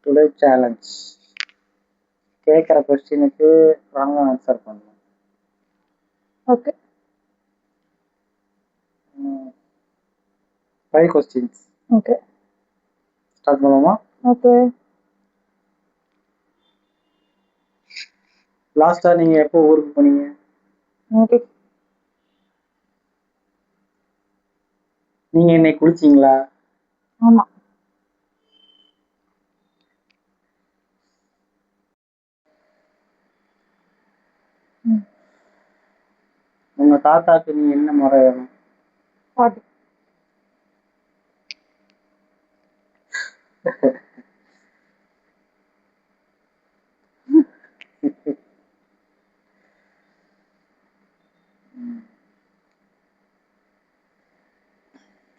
Today challenge. கேட்குற கொஸ்டினுக்கு ராங்காக answer பண்ணணும். ஓகே. 5 கொஸ்டின்ஸ். ஓகே. ஸ்டார்ட் பண்ணுவோமா? ஓகே. லாஸ்டா நீங்க எப்போ ஊருக்கு போனீங்க? ஓகே. நீங்க இன்னைக்கு குளிச்சீங்களா? ஆமா. உங்க தாத்தாக்கு நீ என்ன முறை வேணும்? பாட்டி.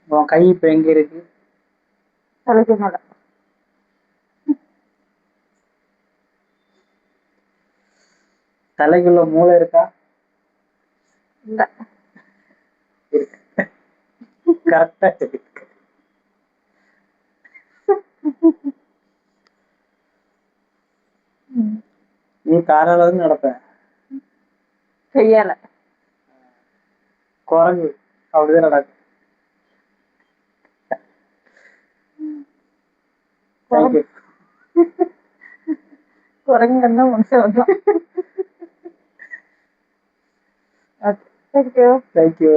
உன் கை இப்ப எங்க இருக்கு? தலைக்கு மேல. தலைக்குள்ள மூளை இருக்கா? இல்ல. கரெக்டா இருக்கு. நீ காரால வந்து நடப்ப. செய்யல. குரங்கு அப்படிதான் நடக்கும். குரங்குன்னா மனுஷன் வந்தான். தேங்க்யூ. தேங்க்யூ.